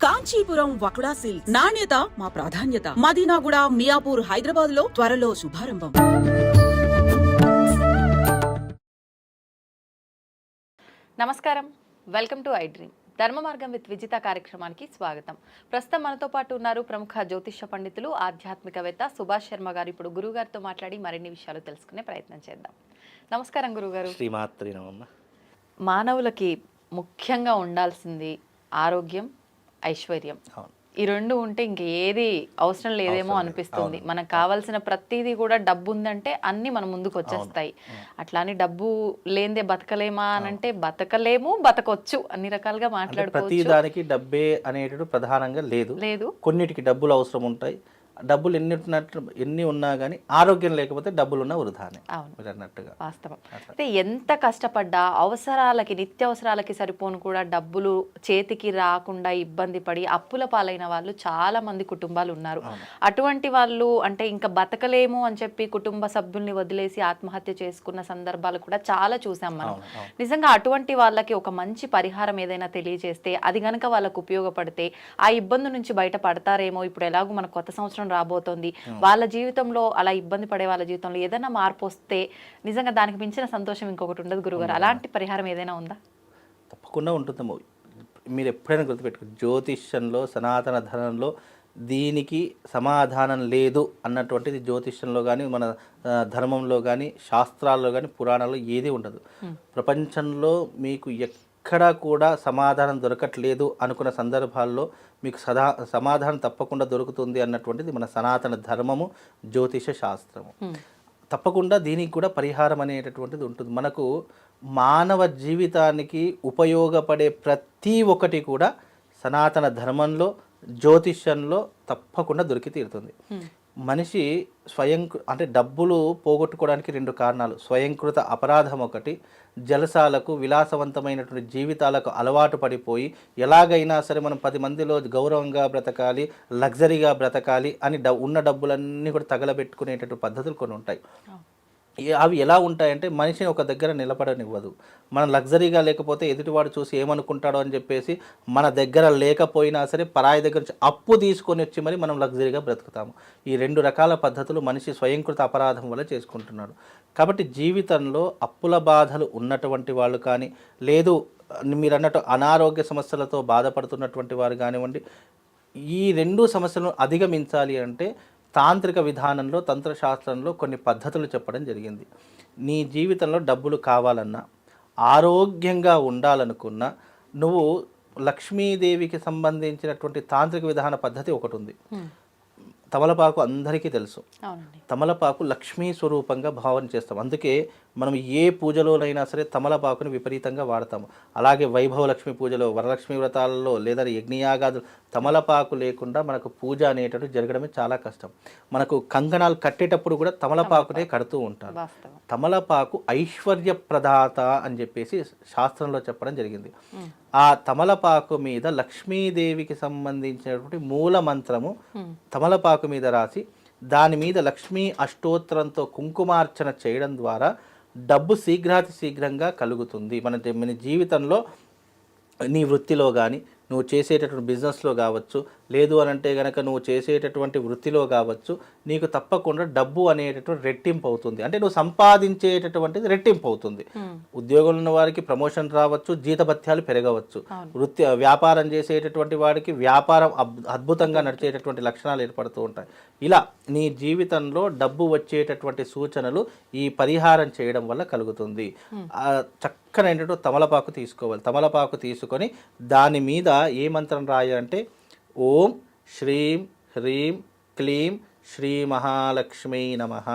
Kanchipuram వకుడా silks నాణ్యత మా ప్రాధాన్యత. మదీనాగూడ, మియాపూర్, హైదరాబాద్ లో త్వరలో శుభారంభం. నమస్కారం, వెల్కమ్ టు ఐ డ్రీమ్. ధర్మ మార్గం విత్ విజిత కార్యక్రమానికి స్వాగతం. ప్రస్తుతం మనతో పాటు ఉన్నారు ప్రముఖ జ్యోతిష్య పండితులు, ఆధ్యాత్మికవేత్త సుభాష్ శర్మ గారు. ఇప్పుడు గురువు గారితో మాట్లాడి మరిన్ని విషయాలు తెలుసుకునే ప్రయత్నం చేద్దాం. నమస్కారం గురుగారు. శ్రీమాత్రి నమః. మానవులకి ముఖ్యంగా ఉండాల్సింది ఆరోగ్యం, ఐశ్వర్యం. ఈ రెండు ఉంటే ఇంక ఏది అవసరం లేదేమో అనిపిస్తుంది. మనకు కావాల్సిన ప్రతిదీ కూడా డబ్బు ఉందంటే అన్ని మన ముందుకు వచ్చేస్తాయి. అట్లా అని డబ్బు లేనిదే బతకలేమా అని అంటే బతకలేము, బతకొచ్చు, అన్ని రకాలుగా మాట్లాడుకోవచ్చు. ప్రతి దానికి డబ్బే అనేటప్పుడు ప్రధానంగా లేదు. కొన్నిటికి డబ్బులు అవసరం ఉంటాయి. డబ్బులు ఎన్ని ఉన్నా కానీ ఆరోగ్యం లేకపోతే డబ్బులు ఉన్న వృధానే. మీరు అన్నట్టుగా వాస్తవం. అయితే ఎంత కష్టపడ్డా అవసరాలకి, నిత్యావసరాలకి సరిపోను కూడా డబ్బులు చేతికి రాకుండా ఇబ్బంది పడి అప్పుల పాలైన వాళ్ళు చాలా మంది కుటుంబాలు ఉన్నారు. అటువంటి వాళ్ళు అంటే ఇంకా బతకలేము అని చెప్పి కుటుంబ సభ్యుల్ని వదిలేసి ఆత్మహత్య చేసుకున్న సందర్భాలు కూడా చాలా చూసాం మనం. నిజంగా అటువంటి వాళ్ళకి ఒక మంచి పరిహారం ఏదైనా తెలియజేస్తే, అది గనక వాళ్ళకు ఉపయోగపడితే ఆ ఇబ్బంది నుంచి బయట పడతారేమో. ఇప్పుడు ఎలాగో మన కొత్త సంవత్సరం రాబోతోంది, వాళ్ళ జీవితంలో అలా ఇబ్బంది పడే వాళ్ళ జీవితంలో ఏదైనా మార్పు వస్తే నిజంగా దానికి మించిన సంతోషం ఇంకొకటి ఉండదు గురుగారు. అలాంటి పరిహారం ఏదైనా ఉందా? తప్పకుండా ఉంటుందేమో. మీరు ఎప్పుడైనా గుర్తుపెట్టుకో, జ్యోతిష్యంలో, సనాతన ధర్మంలో దీనికి సమాధానం లేదు అన్నటువంటిది జ్యోతిష్యంలో కానీ, మన ధర్మంలో కానీ, శాస్త్రాల్లో కానీ, పురాణాల్లో ఏది ఉండదు. ప్రపంచంలో మీకు ఎక్కడా కూడా సమాధానం దొరకట్లేదు అనుకున్న సందర్భాల్లో మీకు సమాధానం తప్పకుండా దొరుకుతుంది అన్నటువంటిది మన సనాతన ధర్మము, జ్యోతిష శాస్త్రము. తప్పకుండా దీనికి కూడా పరిహారం అనేటటువంటిది ఉంటుంది. మనకు మానవ జీవితానికి ఉపయోగపడే ప్రతి ఒక్కటి కూడా సనాతన ధర్మంలో, జ్యోతిష్యంలో తప్పకుండా దొరికి తీరుతుంది. మనిషి అంటే డబ్బులు పోగొట్టుకోవడానికి రెండు కారణాలు. స్వయంకృత అపరాధం ఒకటి, జలసాలకు, విలాసవంతమైనటువంటి జీవితాలకు అలవాటు పడిపోయి ఎలాగైనా సరే మనం 10 మందిలో గౌరవంగా బ్రతకాలి, లగ్జరీగా బ్రతకాలి అని ఉన్న డబ్బులన్నీ కూడా తగలబెట్టుకునేటటువంటి పద్ధతులు కొన్ని ఉంటాయి. అవి ఎలా ఉంటాయంటే మనిషిని ఒక దగ్గర నిలబడనివ్వదు. మనం లగ్జరీగా లేకపోతే ఎదుటివాడు చూసి ఏమనుకుంటాడో అని చెప్పేసి మన దగ్గర లేకపోయినా సరే పరాయి దగ్గర నుంచి అప్పు తీసుకొని వచ్చి మరి మనం లగ్జరీగా బ్రతుకుతాము. ఈ రెండు రకాల పద్ధతులు మనిషి స్వయంకృత అపరాధం వల్ల చేసుకుంటున్నాడు. కాబట్టి జీవితంలో అప్పుల బాధలు ఉన్నటువంటి వాళ్ళు కానీ, లేదు మీరు అన్నట్టు అనారోగ్య సమస్యలతో బాధపడుతున్నటువంటి వారు కానివ్వండి, ఈ రెండు సమస్యలను అధిగమించాలి అంటే తాంత్రిక విధానంలో, తంత్రశాస్త్రంలో కొన్ని పద్ధతులు చెప్పడం జరిగింది. నీ జీవితంలో డబ్బులు కావాలన్నా, ఆరోగ్యంగా ఉండాలనుకున్నా, నువ్వు లక్ష్మీదేవికి సంబంధించినటువంటి తాంత్రిక విధాన పద్ధతి ఒకటి ఉంది. తమలపాకు అందరికీ తెలుసు. తమలపాకు లక్ష్మీ స్వరూపంగా భావన చేస్తాం. అందుకే మనం ఏ పూజలోనైనా సరే తమలపాకుని విపరీతంగా వాడతాము. అలాగే వైభవ లక్ష్మి పూజలో, వరలక్ష్మి వ్రతాలలో లేదా యజ్ఞయాగాదులు తమలపాకు లేకుండా మనకు పూజ అనేటట్టు జరగడమే చాలా కష్టం. మనకు కంకణాలు కట్టేటప్పుడు కూడా తమలపాకునే కడుతూ ఉంటారు. తమలపాకు ఐశ్వర్య ప్రదాత అని చెప్పేసి శాస్త్రంలో చెప్పడం జరిగింది. ఆ తమలపాకు మీద లక్ష్మీదేవికి సంబంధించినటువంటి మూల మంత్రము తమలపాకు మీద రాసి దాని మీద లక్ష్మీ అష్టోత్తరంతో కుంకుమార్చన చేయడం ద్వారా డబ్బు శీఘ్రాతి శీఘ్రంగా కలుగుతుంది. మన జీవితంలో నీ వృత్తిలో కానీ, నువ్వు చేసేటటువంటి బిజినెస్లో కావచ్చు, లేదు అని అంటే కనుక నువ్వు చేసేటటువంటి వృత్తిలో కావచ్చు, నీకు తప్పకుండా డబ్బు అనేటటువంటి రెట్టింపు అవుతుంది. అంటే నువ్వు సంపాదించేటటువంటిది రెట్టింపు అవుతుంది. ఉద్యోగంలో ఉన్న వారికి ప్రమోషన్ రావచ్చు, జీతభత్యాలు పెరగవచ్చు. వ్యాపారం చేసేటటువంటి వాడికి వ్యాపారం అద్భుతంగా నడిచేటటువంటి లక్షణాలు ఏర్పడుతూ ఉంటాయి. ఇలా నీ జీవితంలో డబ్బు వచ్చేటటువంటి సూచనలు ఈ పరిహారం చేయడం వల్ల కలుగుతుంది. చక్కనైనటువంటి తమలపాకు తీసుకోవాలి. తమలపాకు తీసుకొని దాని మీద ఏ మంత్రం రాయాలంటే ఓం శ్రీం హ్రీం క్లీం శ్రీ మహాలక్ష్మీ నమః,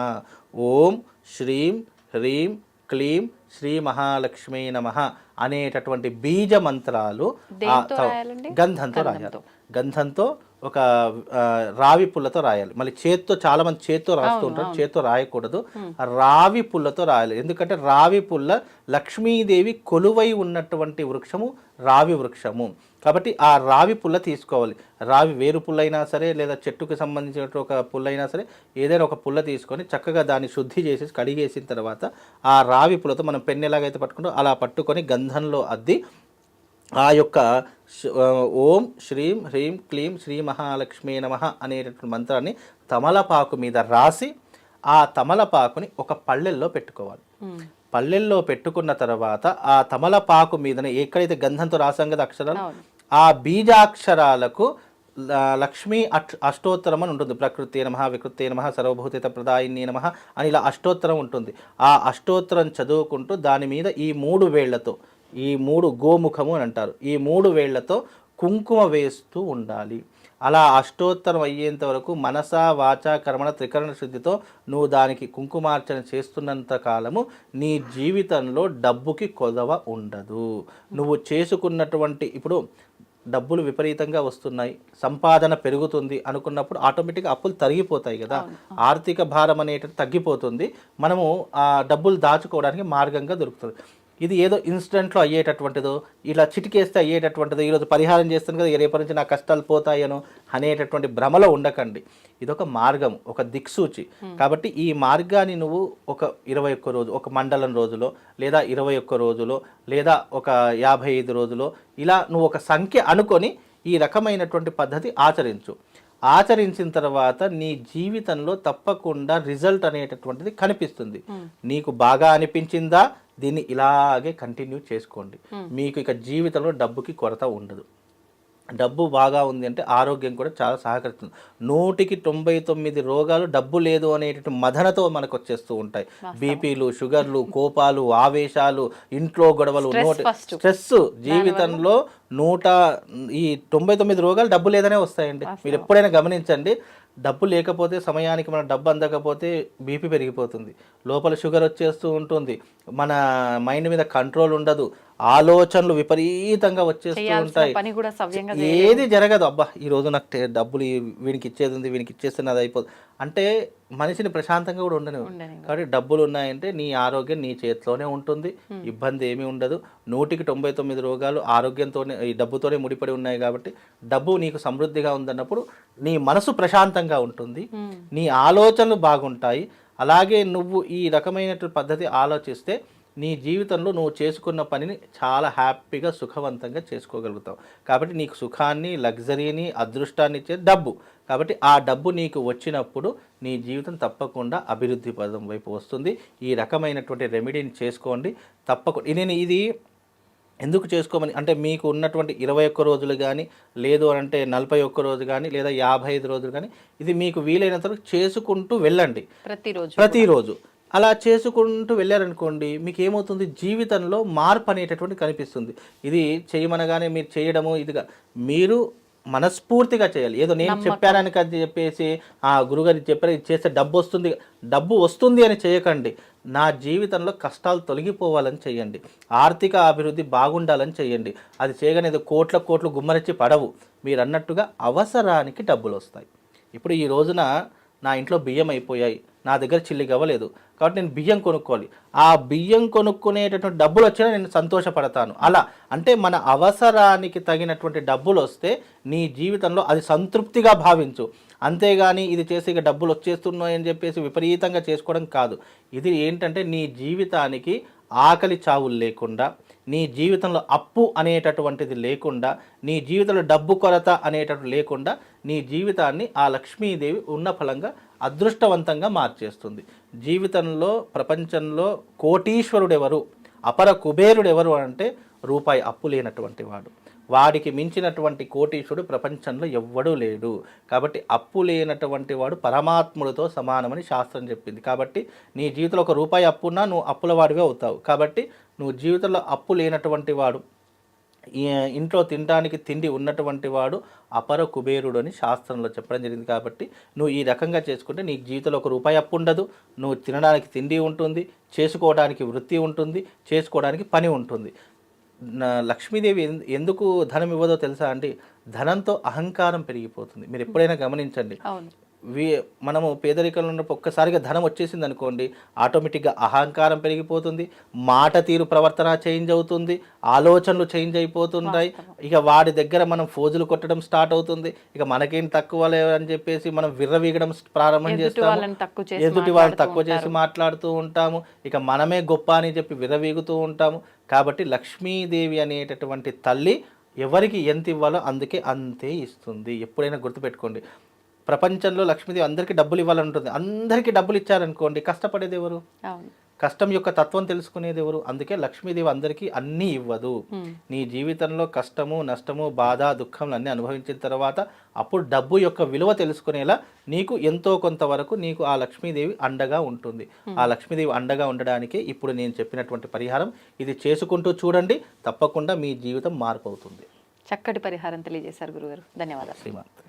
ఓం శ్రీం హ్రీం క్లీం శ్రీ మహాలక్ష్మీ నమః అనేటటువంటి బీజ మంత్రాలు గంధంతో రాయాలి. గంధంతో ఒక రావి పుల్లతో రాయాలి. మళ్ళీ చేత్తో, చాలా మంది చేత్తో రాస్తూ ఉంటారు, చేత్తో రాయకూడదు, రావి పుల్లతో రాయాలి. ఎందుకంటే రావి పుల్ల లక్ష్మీదేవి కొలువై ఉన్నటువంటి వృక్షము రావి వృక్షము. కాబట్టి ఆ రావి పుల్ల తీసుకోవాలి. రావి వేరు పుల్లైనా సరే, లేదా చెట్టుకు సంబంధించిన ఒక పుల్లైనా సరే, ఏదైనా ఒక పుల్ల తీసుకొని చక్కగా దాన్ని శుద్ధి చేసేసి కడిగేసిన తర్వాత ఆ రావి పుల్లతో మనం పెన్ను ఎలాగైతే పట్టుకుంటో అలా పట్టుకొని గంధంలో అద్ది ఆ యొక్క ఓం శ్రీం హ్రీం క్లీం శ్రీ మహాలక్ష్మీ నమః అనేటటువంటి మంత్రాన్ని తమలపాకు మీద రాసి ఆ తమలపాకుని ఒక పళ్ళెల్లో పెట్టుకోవాలి. పళ్ళెల్లో పెట్టుకున్న తర్వాత ఆ తమలపాకు మీదనే ఎక్కడైతే గంధంతో రాసాం కదా అక్షరాలు, ఆ బీజాక్షరాలకు లక్ష్మీ అష్టోత్తరం అని ఉంటుంది. ప్రకృతి నమః, వికృతి నమః, సర్వభూతిత ప్రదాయిని నమః అని ఇలా అష్టోత్తరం ఉంటుంది. ఆ అష్టోత్తరం చదువుకుంటూ దాని మీద ఈ 3 వేళ్లతో, ఈ 3 గోముఖము అని అంటారు, ఈ 3 వేళ్లతో కుంకుమ వేస్తూ ఉండాలి. అలా అష్టోత్తరం అయ్యేంత వరకు మనస వాచ కర్మణ త్రికరణ శుద్ధితో నువ్వు దానికి కుంకుమార్చన చేస్తున్నంత కాలము నీ జీవితంలో డబ్బుకి కొదవ ఉండదు. నువ్వు చేసుకున్నటువంటి ఇప్పుడు డబ్బులు విపరీతంగా వస్తున్నాయి, సంపాదన పెరుగుతుంది అనుకున్నప్పుడు ఆటోమేటిక్గా అప్పులు తరిగిపోతాయి కదా, ఆర్థిక భారం అనేటిది తగ్గిపోతుంది. మనము ఆ డబ్బులు దాచుకోవడానికి మార్గంగా దొరుకుతుంది. ఇది ఏదో ఇన్స్టెంట్లో అయ్యేటటువంటిదో, ఇలా చిటికేస్తే అయ్యేటటువంటిదో, ఈరోజు పరిహారం చేస్తాను కదా రేపటి నుంచి నా కష్టాలు పోతాయనో అనేటటువంటి భ్రమలో ఉండకండి. ఇదొక మార్గం, ఒక దిక్సూచి. కాబట్టి ఈ మార్గాన్ని నువ్వు ఒక 21 రోజు, ఒక మండలం రోజులో, లేదా 21 రోజులో, లేదా ఒక 55 రోజులో, ఇలా నువ్వు ఒక సంఖ్య అనుకొని ఈ రకమైనటువంటి పద్ధతి ఆచరించు. ఆచరించిన తర్వాత నీ జీవితంలో తప్పకుండా రిజల్ట్ అనేటటువంటిది కనిపిస్తుంది. నీకు బాగా అనిపించిందా, దీన్ని ఇలాగే కంటిన్యూ చేసుకోండి. మీకు ఇక జీవితంలో డబ్బుకి కొరత ఉండదు. డబ్బు బాగా ఉంది అంటే ఆరోగ్యం కూడా చాలా సహకరిస్తుంది. 100కి 99 రోగాలు డబ్బు లేదు అనేటువంటి మదనతో మనకు వచ్చేస్తూ ఉంటాయి. బీపీలు, షుగర్లు, కోపాలు, ఆవేశాలు, ఇంట్లో గొడవలు, స్ట్రెస్. జీవితంలో 99 రోగాలు డబ్బు లేదనే వస్తాయండి. మీరు ఎప్పుడైనా గమనించండి. డబ్బు లేకపోతే, సమయానికి మన డబ్బు అందకపోతే బీపీ పెరిగిపోతుంది, లోపల షుగర్ వచ్చేస్తూ ఉంటుంది, మన మైండ్ మీద కంట్రోల్ ఉండదు, ఆలోచనలు విపరీతంగా వచ్చేస్తూ ఉంటాయి, ఏది జరగదు. అబ్బా ఈరోజు నాకు డబ్బులు వీనికి ఇచ్చేది ఉంది, వీనికి ఇచ్చేస్తే నాది అయిపోతుంది అంటే మనిషిని ప్రశాంతంగా కూడా ఉండని. కాబట్టి డబ్బులు ఉన్నాయంటే నీ ఆరోగ్యం నీ చేతిలోనే ఉంటుంది, ఇబ్బంది ఏమీ ఉండదు. 100కి 99 రోగాలు ఆరోగ్యంతోనే, ఈ డబ్బుతోనే ముడిపడి ఉన్నాయి. కాబట్టి డబ్బు నీకు సమృద్ధిగా ఉందన్నప్పుడు నీ మనసు ప్రశాంతంగా ఉంటుంది, నీ ఆలోచనలు బాగుంటాయి. అలాగే నువ్వు ఈ రకమైనటువంటి పద్ధతి ఆలోచిస్తే నీ జీవితంలో నువ్వు చేసుకున్న పనిని చాలా హ్యాపీగా సుఖవంతంగా చేసుకోగలుగుతావు. కాబట్టి నీకు సుఖాన్ని, లగ్జరీని, అదృష్టాన్ని ఇచ్చేది డబ్బు. కాబట్టి ఆ డబ్బు నీకు వచ్చినప్పుడు నీ జీవితం తప్పకుండా అభివృద్ధి పదం వైపు వస్తుంది. ఈ రకమైనటువంటి రెమెడీని చేసుకోండి తప్పకుండా. నేను ఇది ఎందుకు చేసుకోమని అంటే మీకు ఉన్నటువంటి 21 రోజులు కానీ, లేదు అంటే 41 రోజు కానీ, లేదా 55 రోజులు కానీ, ఇది మీకు వీలైనంత వరకు చేసుకుంటూ వెళ్ళండి ప్రతిరోజు. అలా చేసుకుంటూ వెళ్ళారనుకోండి, మీకు ఏమవుతుంది, జీవితంలో మార్పు అనేటటువంటి కనిపిస్తుంది. ఇది చేయమనగానే మీరు చేయడము, ఇదిగా మీరు మనస్ఫూర్తిగా చేయాలి. ఏదో నేను చెప్పానని కదా చెప్పేసి ఆ గురుగారికి చెప్పారు ఇది చేస్తే డబ్బు వస్తుంది అని చేయకండి. నా జీవితంలో కష్టాలు తొలగిపోవాలని చేయండి, ఆర్థిక అభివృద్ధి బాగుండాలని చేయండి. అది చేయగానే ఏదో కోట్లు గుమ్మరిచ్చి పడవు. మీరు అన్నట్టుగా అవసరానికి డబ్బులు వస్తాయి. ఇప్పుడు ఈ రోజున నా ఇంట్లో బియ్యం అయిపోయాయి, నా దగ్గర చిల్లిగా అవ్వలేదు, కాబట్టి నేను బియ్యం కొనుక్కోవాలి. ఆ బియ్యం కొనుక్కునేటటువంటి డబ్బులు వచ్చినా నేను సంతోషపడతాను. అలా అంటే మన అవసరానికి తగినటువంటి డబ్బులు వస్తే నీ జీవితంలో అది సంతృప్తిగా భావించు. అంతేగాని ఇది చేసి ఇక డబ్బులు వచ్చేస్తున్నాయి అని చెప్పేసి విపరీతంగా చేసుకోవడం కాదు. ఇది ఏంటంటే నీ జీవితానికి ఆకలి చావులు లేకుండా, నీ జీవితంలో అప్పు అనేటటువంటిది లేకుండా, నీ జీవితంలో డబ్బు కొరత అనేటటువంటి లేకుండా నీ జీవితాన్ని ఆ లక్ష్మీదేవి ఉన్న ఫలంగా అదృష్టవంతంగా మార్చేస్తుంది. జీవితంలో ప్రపంచంలో కోటీశ్వరుడు ఎవరు, అపర కుబేరుడు ఎవరు అంటే రూపాయి అప్పు లేనటువంటి వాడు. వాడికి మించినటువంటి కోటీశ్వరుడు ప్రపంచంలో ఎవ్వడూ లేడు. కాబట్టి అప్పు లేనటువంటి వాడు పరమాత్ముడితో సమానమని శాస్త్రం చెప్పింది. కాబట్టి నీ జీవితంలో ₹1 అప్పున్నా నువ్వు అప్పుల వాడివే అవుతావు. కాబట్టి నువ్వు జీవితంలో అప్పు లేనటువంటి వాడు, ఇంట్లో తినడానికి తిండి ఉన్నటువంటి వాడు అపర కుబేరుడు అని శాస్త్రంలో చెప్పడం జరిగింది. కాబట్టి నువ్వు ఈ రకంగా చేసుకుంటే నీకు జీవితంలో ₹1 అప్పు ఉండదు, నువ్వు తినడానికి తిండి ఉంటుంది, చేసుకోవడానికి వృత్తి ఉంటుంది, చేసుకోవడానికి పని ఉంటుంది. లక్ష్మీదేవి ఎందుకు ధనం ఇవ్వదో తెలుసా అండి? ధనంతో అహంకారం పెరిగిపోతుంది. మీరు ఎప్పుడైనా గమనించండి, మనము పేదరికంలో ఉన్నప్పుడు ఒక్కసారిగా ధనం వచ్చేసింది అనుకోండి, ఆటోమేటిక్గా అహంకారం పెరిగిపోతుంది, మాట తీరు ప్రవర్తన చేంజ్ అవుతుంది, ఆలోచనలు చేంజ్ అయిపోతుంటాయి. ఇక వాడి దగ్గర మనం ఫోజులు కొట్టడం స్టార్ట్ అవుతుంది. ఇక మనకేం తక్కువ అని చెప్పేసి మనం విర్రవీగడం ప్రారంభం చేస్తాము, ఎదుటి వాళ్ళని తక్కువ చేసి మాట్లాడుతూ ఉంటాము, ఇక మనమే గొప్ప అని చెప్పి విర్రవీగుతూ ఉంటాము. కాబట్టి లక్ష్మీదేవి అనేటటువంటి తల్లి ఎవరికి ఎంత ఇవ్వాలో అందుకే అంతే ఇస్తుంది. ఎప్పుడైనా గుర్తుపెట్టుకోండి. ప్రపంచంలో లక్ష్మీదేవి అందరికీ డబ్బులు ఇవ్వాలని ఉంటుంది. అందరికీ డబ్బులు ఇచ్చారనుకోండి, కష్టపడేది ఎవరు? అవును. కష్టం యొక్క తత్వం తెలుసుకునేది ఎవరు? అందుకే లక్ష్మీదేవి అందరికీ అన్నీ ఇవ్వదు. నీ జీవితంలో కష్టము, నష్టము, బాధ, దుఃఖంలు అన్నీ అనుభవించిన తర్వాత అప్పుడు డబ్బు యొక్క విలువ తెలుసుకునేలా నీకు ఎంతో కొంతవరకు నీకు ఆ లక్ష్మీదేవి అండగా ఉంటుంది. ఆ లక్ష్మీదేవి అండగా ఉండడానికే ఇప్పుడు నేను చెప్పినటువంటి పరిహారం. ఇది చేసుకుంటూ చూడండి, తప్పకుండా మీ జీవితం మార్పు అవుతుంది. చక్కటి పరిహారం తెలియజేశారు గురుగారు. ధన్యవాదాలు. శ్రీమాన్.